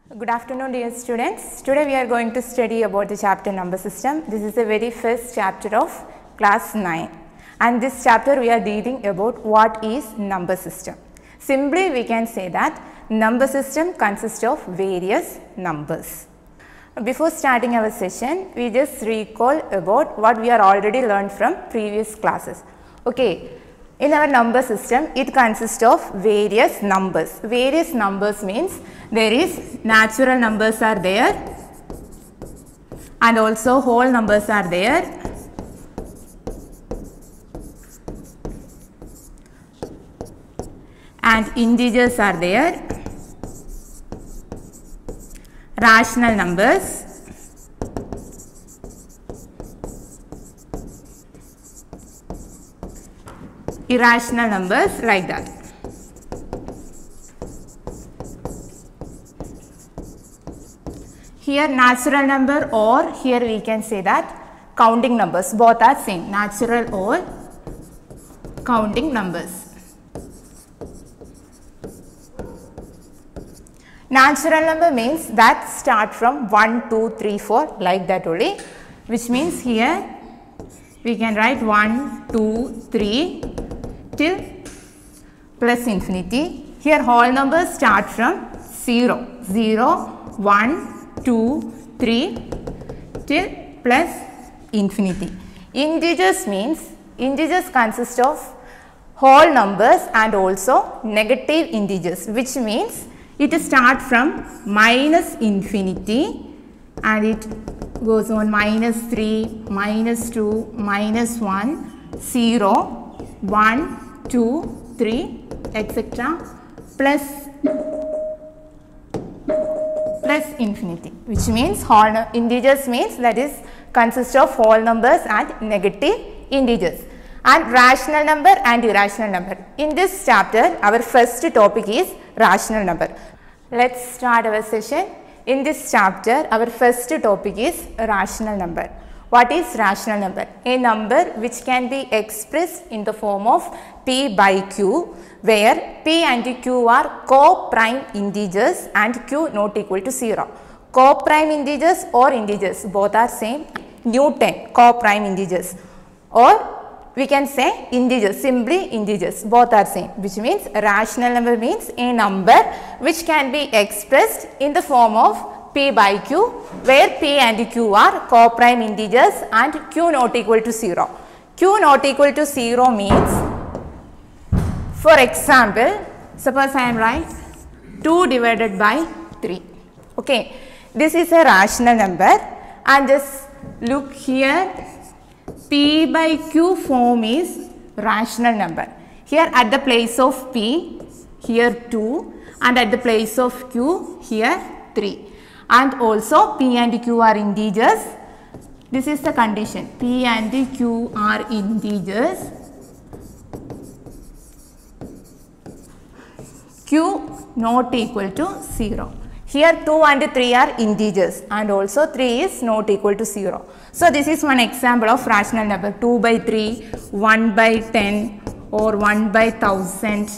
Good afternoon, dear students. Today we are going to study about the chapter number system. This is the very first chapter of class 9, and this chapter we are reading about what is number system. Simply we can say that number system consists of various numbers. Before starting our session, we just recall about what we are already learned from previous classes. Okay. In our number system, it consists of various numbers. Various numbers means there is natural numbers are there and also whole numbers are there. And integers are there. Rational numbers. Irrational numbers, like that. Here natural number, or here we can say that counting numbers, both are same, natural or counting numbers. Natural number means that start from 1, 2, 3, 4 like that only, which means here we can write 1, 2, 3 till plus infinity. Here whole numbers start from 0, 0, 1, 2, 3 till plus infinity. Integers means integers consist of whole numbers and also negative integers, which means it starts from minus infinity and it goes on minus 3, minus 2, minus 1, 0, 1, 2, 3, etc. plus infinity, which means whole integers means that is consists of whole numbers and negative integers, and rational number and irrational number. In this chapter, our first topic is rational number. Let's start our session. In this chapter, our first topic is rational number. What is rational number? A number which can be expressed in the form of p by q, where p and q are co-prime integers and q not equal to 0. Co-prime integers or integers, both are same. Newton, co-prime integers, or we can say integers, simply integers, both are same, which means rational number means a number which can be expressed in the form of p by q, where p and q are co-prime integers and q not equal to 0. Q not equal to 0 means, for example, suppose I am write 2 divided by 3. Okay, this is a rational number, and just look here, p by q form is rational number. Here at the place of p, here 2, and at the place of q, here 3. And also p and q are integers. This is the condition, p and q are integers, q not equal to 0. Here 2 and 3 are integers and also 3 is not equal to 0. So this is one example of rational number, 2 by 3, 1 by 10 or 1 by 1000.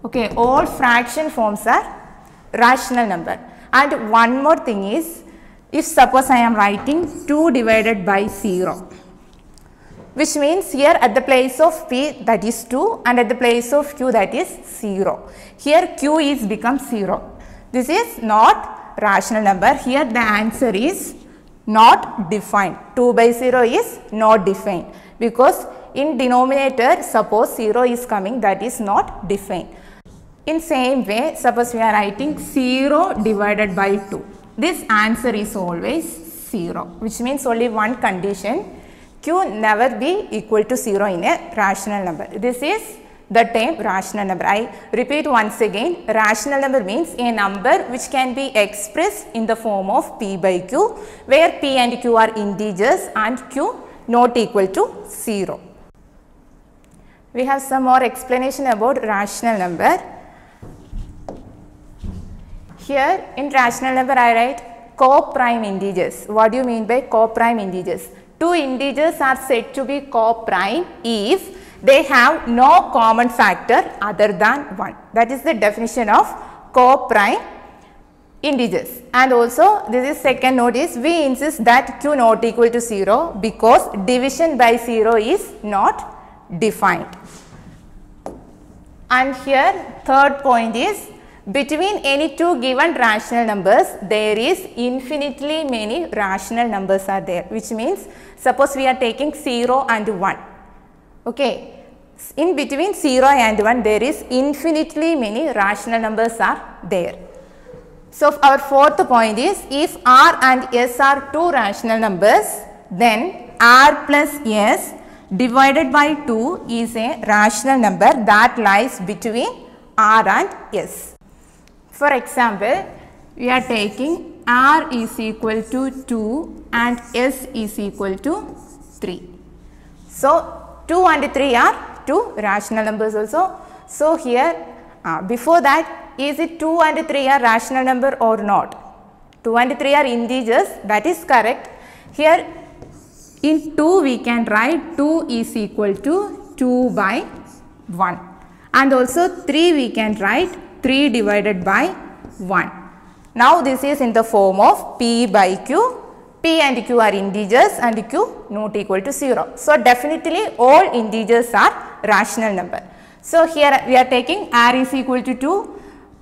Okay, all fraction forms are rational number. And one more thing is, if suppose I am writing 2 divided by 0, which means here at the place of p that is 2 and at the place of q that is 0. Here q is become 0. This is not rational number. Here the answer is not defined. 2 by 0 is not defined, because in denominator suppose 0 is coming, that is not defined. In same way, suppose we are writing 0 divided by 2. This answer is always 0, which means only one condition, q never be equal to 0 in a rational number. This is the term rational number. I repeat once again, rational number means a number which can be expressed in the form of p by q, where p and q are integers and q not equal to 0. We have some more explanation about rational number. Here in rational number I write co-prime integers. What do you mean by co-prime integers? Two integers are said to be co-prime if they have no common factor other than 1. That is the definition of co-prime integers. And also this is second note is we insist that q not equal to 0 because division by 0 is not defined. And here third point is between any two given rational numbers there is infinitely many rational numbers are there, which means suppose we are taking 0 and 1. Okay, in between 0 and 1 there is infinitely many rational numbers are there. So our fourth point is if r and s are two rational numbers, then r plus s divided by 2 is a rational number that lies between r and s. For example, we are taking r is equal to 2 and s is equal to 3. So 2 and 3 are two rational numbers also. So here before that, is it 2 and 3 are rational number or not? 2 and 3 are integers, that is correct. Here in 2 we can write 2 is equal to 2 by 1, and also 3 we can write 3 divided by 1. Now this is in the form of p by q. P and q are integers and q not equal to 0. So definitely all integers are rational number. So here we are taking r is equal to 2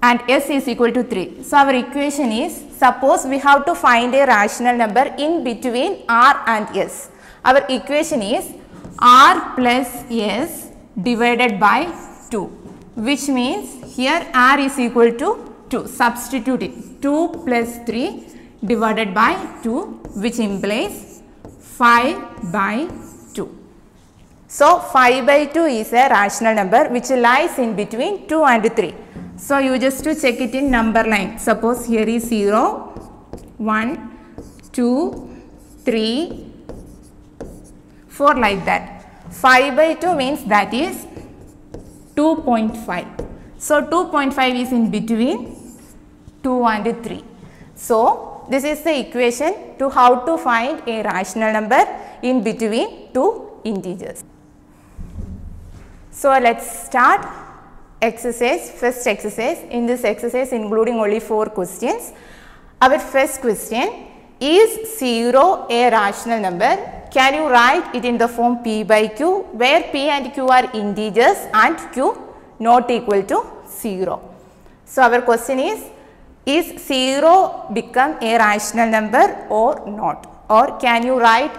and s is equal to 3. So our equation is, suppose we have to find a rational number in between r and s. Our equation is r plus s divided by 2, which means here r is equal to 2. Substitute it, 2 plus 3 divided by 2, which implies 5 by 2. So 5 by 2 is a rational number which lies in between 2 and 3. So you just to check it in number line. Suppose here is 0, 1, 2, 3, 4 like that. 5 by 2 means that is 2.5. So 2.5 is in between 2 and 3. So this is the equation to how to find a rational number in between two integers. So let's start exercise, first exercise. In this exercise including only 4 questions. Our first question, is 0 a rational number? Can you write it in the form p by q, where p and q are integers and q not equal to 0. So our question is 0 become a rational number or not? Or can you write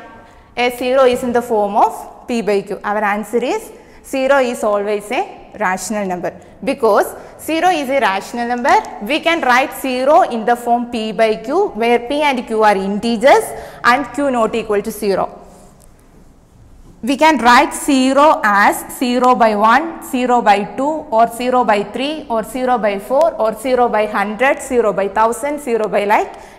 a 0 is in the form of p by q? Our answer is 0 is always a rational number. Because 0 is a rational number, we can write 0 in the form p by q, where p and q are integers and q not equal to 0. We can write 0 as 0 by 1, 0 by 2 or 0 by 3 or 0 by 4 or 0 by 100, 0 by 1000, 0 by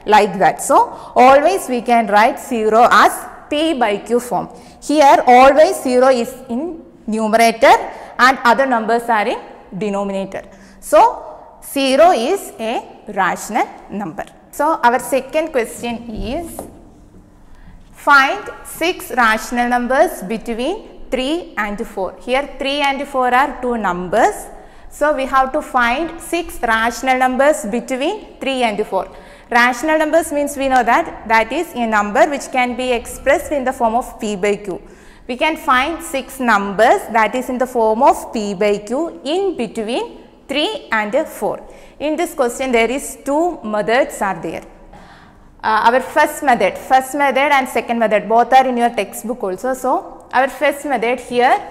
like that. So always we can write 0 as p by q form. Here always 0 is in numerator and other numbers are in denominator. So 0 is a rational number. So our second question is, find 6 rational numbers between 3 and 4. Here 3 and 4 are two numbers. So we have to find 6 rational numbers between 3 and 4. Rational numbers means we know that is a number which can be expressed in the form of p by q. We can find 6 numbers that is in the form of p by q in between 3 and 4. In this question there is 2 methods are there. Our first method and second method both are in your textbook also. So our first method, here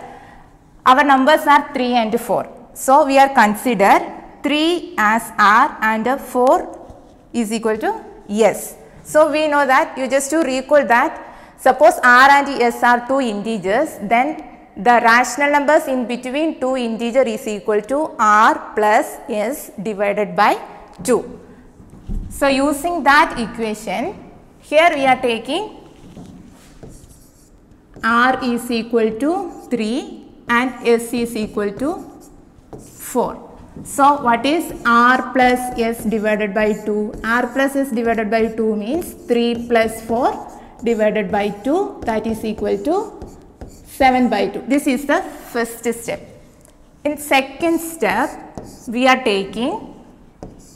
our numbers are 3 and 4. So we are consider 3 as r and 4 is equal to s. So we know that, you just to recall that, suppose r and s are two integers, then the rational numbers in between two integer is equal to r plus s divided by 2. So using that equation, here we are taking r is equal to 3 and s is equal to 4. So what is r plus s divided by 2? R plus s divided by 2 means 3 plus 4 divided by 2, that is equal to 7 by 2. This is the first step. In second step, we are taking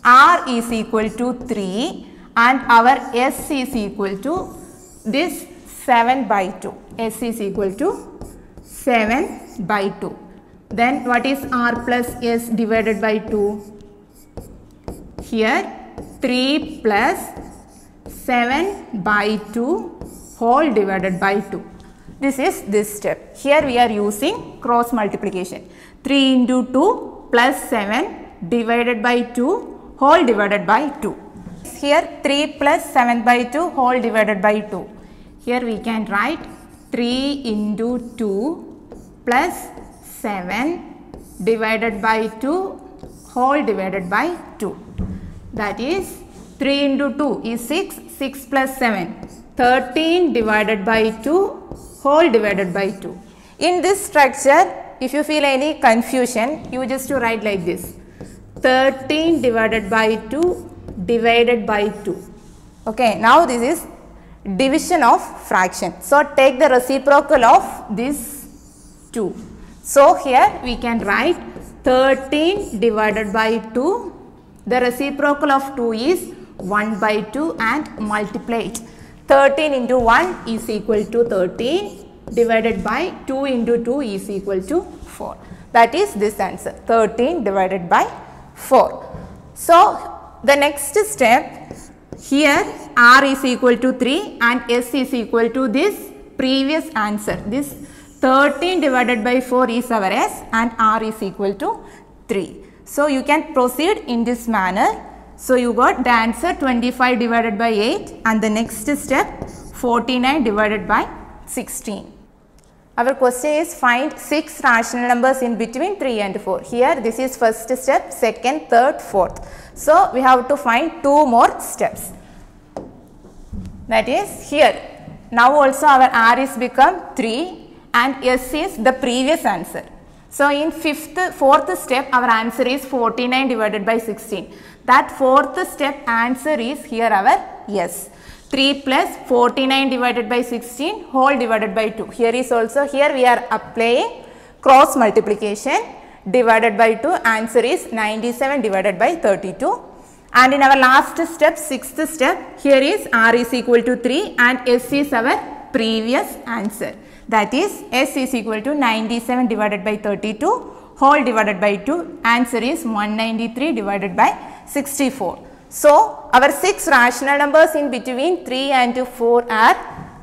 R is equal to 3 and our S is equal to this 7 by 2. S is equal to 7 by 2. Then what is R plus S divided by 2? Here 3 plus 7 by 2 whole divided by 2. This is this step. Here we are using cross multiplication. 3 into 2 plus 7 divided by 2 whole divided by 2. Here 3 plus 7 by 2 whole divided by 2. Here we can write 3 into 2 plus 7 divided by 2 whole divided by 2. That is 3 into 2 is 6, 6 plus 7, 13 divided by 2 whole divided by 2. In this structure, if you feel any confusion, you just write like this. 13 divided by 2 divided by 2. Okay, now this is division of fraction. So, take the reciprocal of this 2. So, here we can write 13 divided by 2. The reciprocal of 2 is 1 by 2 and multiply it. 13 into 1 is equal to 13 divided by 2 into 2 is equal to 4. That is this answer, 13 divided by 4. So, the next step, here R is equal to 3 and S is equal to this previous answer. This 13 divided by 4 is our S and R is equal to 3. So, you can proceed in this manner. So, you got the answer 25 divided by 8 and the next step 49 divided by 16. Our question is find 6 rational numbers in between 3 and 4. Here this is first step, second, third, fourth. So, we have to find 2 more steps. That is here. Now also our R is become 3 and S is the previous answer. So, in fourth step our answer is 49 divided by 16. That fourth step answer is here our S. 3 plus 49 divided by 16 whole divided by 2. Here is also, here we are applying cross multiplication. Divided by 2 answer is 97 divided by 32. And in our last step, sixth step, here is R is equal to 3 and S is our previous answer. That is S is equal to 97 divided by 32 whole divided by 2. Answer is 193 divided by 64. So, our 6 rational numbers in between 3 and 4 are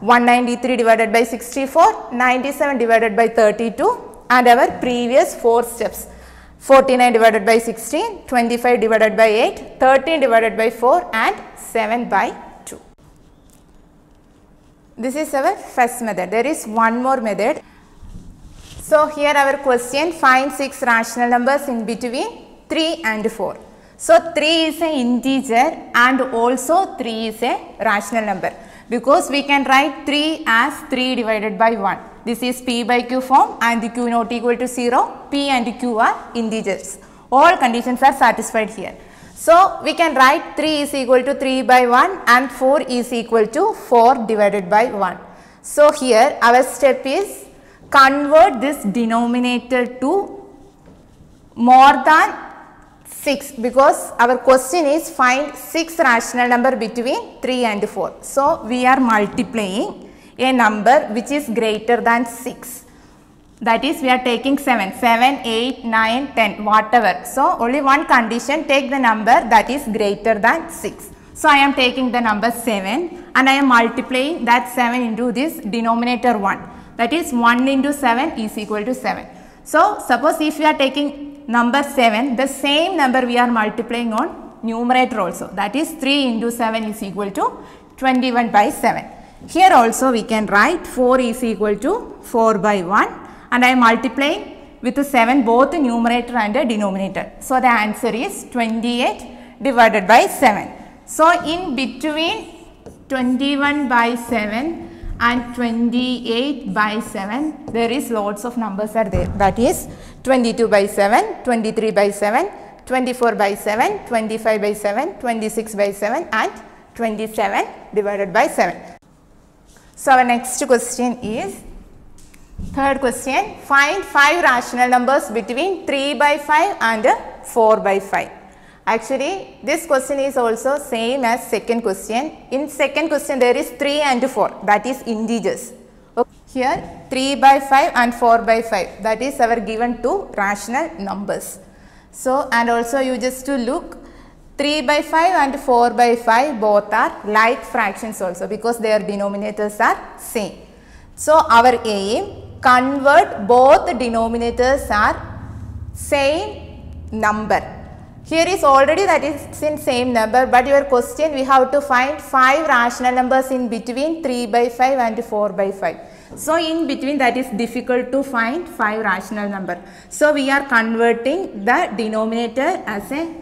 193 divided by 64, 97 divided by 32 and our previous 4 steps 49 divided by 16, 25 divided by 8, 13 divided by 4 and 7 by 2. This is our first method. There is one more method. So, here our question, find 6 rational numbers in between 3 and 4. So, 3 is an integer and also 3 is a rational number, because we can write 3 as 3 divided by 1. This is P by Q form and the Q not equal to 0. P and Q are integers. All conditions are satisfied here. So, we can write 3 is equal to 3 by 1 and 4 is equal to 4 divided by 1. So, here our step is convert this denominator to more than 6, because our question is find 6 rational number between 3 and 4. So, we are multiplying a number which is greater than 6. That is, we are taking 7, 8, 9, 10, whatever. So, only one condition, take the number that is greater than 6. So, I am taking the number 7 and I am multiplying that 7 into this denominator 1. That is 1 into 7 is equal to 7. So, suppose if we are taking number 7, the same number we are multiplying on numerator also. That is 3 into 7 is equal to 21 by 7. Here also we can write 4 is equal to 4 by 1 and I am multiplying with 7 both numerator and denominator. So, the answer is 28 divided by 7. So, in between 21 by 7 and 28 by 7, there is lots of numbers are there. That is 22 by 7, 23 by 7, 24 by 7, 25 by 7, 26 by 7 and 27 divided by 7. So, our next question is, third question, find 5 rational numbers between 3 by 5 and 4 by 5. Actually, this question is also same as second question. In second question, there is 3 and 4, that is integers. Okay. Here 3 by 5 and 4 by 5, that is our given two rational numbers. So, and also you just to look, 3 by 5 and 4 by 5 both are like fractions also, because their denominators are same. So, our aim, convert both the denominators are same number. Here is already that is in same number, but your question we have to find 5 rational numbers in between 3 by 5 and 4 by 5. So, in between that is difficult to find 5 rational number. So, we are converting the denominator as a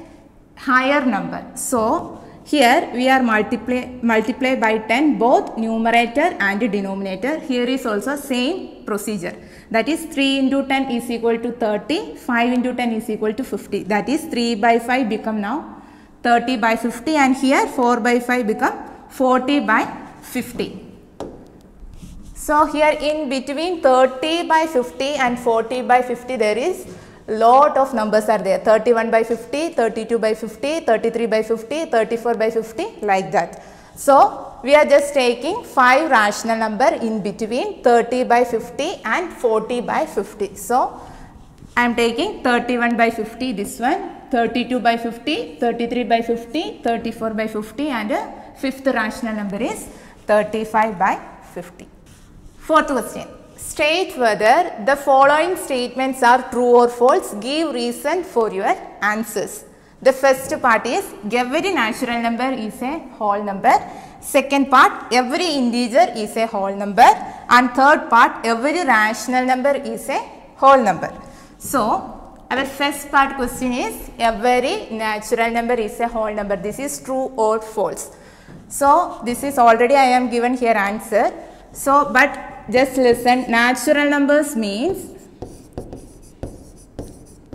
higher number. So, here we are multiply by 10 both numerator and denominator. Here is also same procedure. That is 3 into 10 is equal to 30, 5 into 10 is equal to 50. That is 3 by 5 become now 30 by 50, and here 4 by 5 become 40 by 50. So, here in between 30 by 50 and 40 by 50 there is lot of numbers are there, 31 by 50, 32 by 50, 33 by 50, 34 by 50, like that. So, we are just taking 5 rational number in between 30 by 50 and 40 by 50. So, I am taking 31 by 50 this one, 32 by 50, 33 by 50, 34 by 50, and fifth rational number is 35 by 50. Fourth question. State whether the following statements are true or false. Give reason for your answers. The first part is every natural number is a whole number. Second part, every integer is a whole number. And third part, every rational number is a whole number. So, our first part question is every natural number is a whole number. This is true or false. So, this is already I am given here answer. So, but just listen, natural numbers means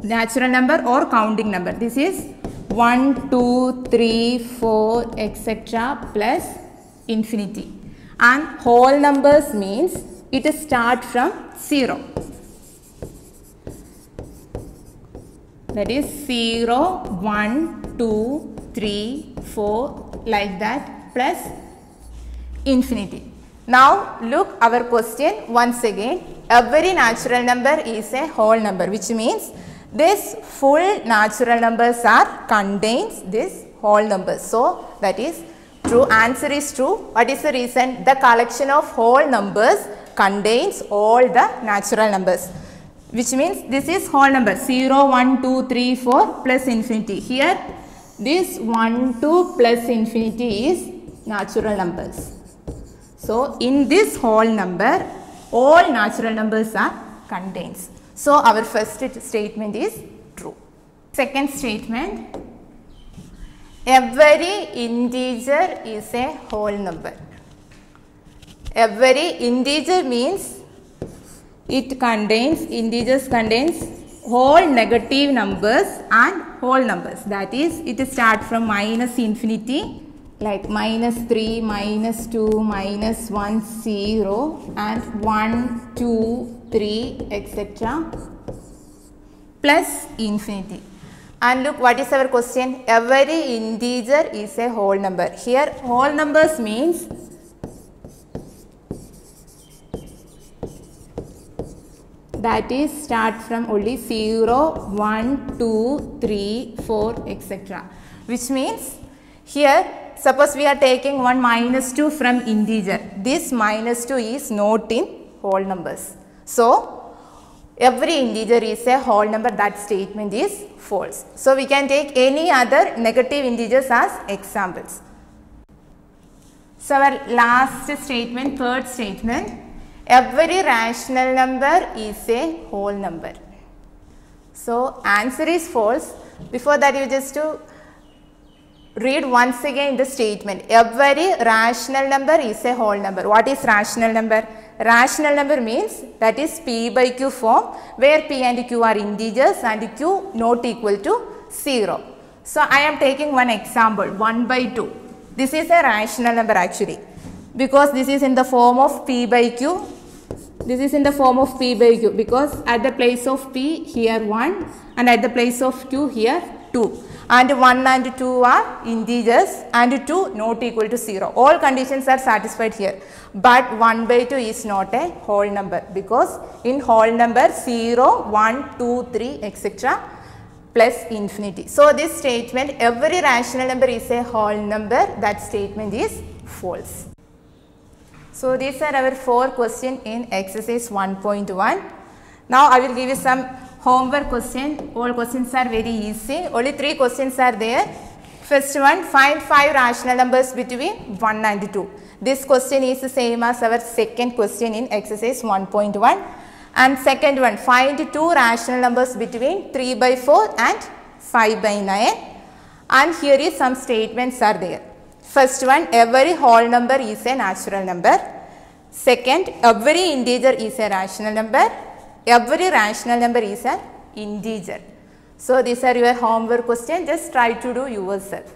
natural number or counting number. This is 1, 2, 3, 4, etc. plus infinity. And whole numbers means it starts from 0. That is 0, 1, 2, 3, 4, like that, plus infinity. Now, look our question once again. Every natural number is a whole number, which means this full natural numbers are contains this whole numbers. So, that is true. Answer is true. What is the reason? The collection of whole numbers contains all the natural numbers, which means this is whole number 0, 1, 2, 3, 4 plus infinity. Here this 1, 2 plus infinity is natural numbers. So, in this whole number, all natural numbers are contains. So, our first statement is true. Second statement, every integer is a whole number. Every integer means it contains, integers contains whole negative numbers and whole numbers. That is, it starts from minus infinity, like minus 3, minus 2, minus 1, 0 and 1, 2, 3 etc. plus infinity. And look, what is our question? Every integer is a whole number. Here whole numbers means that is start from only 0, 1, 2, 3, 4 etc. Which means here suppose we are taking one minus 2 from integer. This minus 2 is not in whole numbers. So, every integer is a whole number. That statement is false. So, we can take any other negative integers as examples. So, our last statement, third statement, every rational number is a whole number. So, answer is false. Before that, you just to read once again the statement. Every rational number is a whole number. What is rational number? Rational number means that is P by Q form, where P and Q are integers and Q not equal to 0. So, I am taking one example, 1 by 2. This is a rational number actually, because this is in the form of P by Q. This is in the form of P by Q, because at the place of P here 1 and at the place of Q here 2. and 1 and 2 are integers and 2 not equal to 0. All conditions are satisfied here, but 1 by 2 is not a whole number, because in whole number 0, 1, 2, 3 etc. plus infinity. So this statement, every rational number is a whole number, that statement is false. So these are our 4 questions in exercise 1.1. Now I will give you some homework question. All questions are very easy. Only 3 questions are there. First one, find 5 rational numbers between 1 and 2. This question is the same as our second question in exercise 1.1. And second one, find 2 rational numbers between 3 by 4 and 5 by 9. And here is some statements are there. First one, every whole number is a natural number. Second, every integer is a rational number. Every rational number is an integer. So these are your homework questions. Just try to do yourself.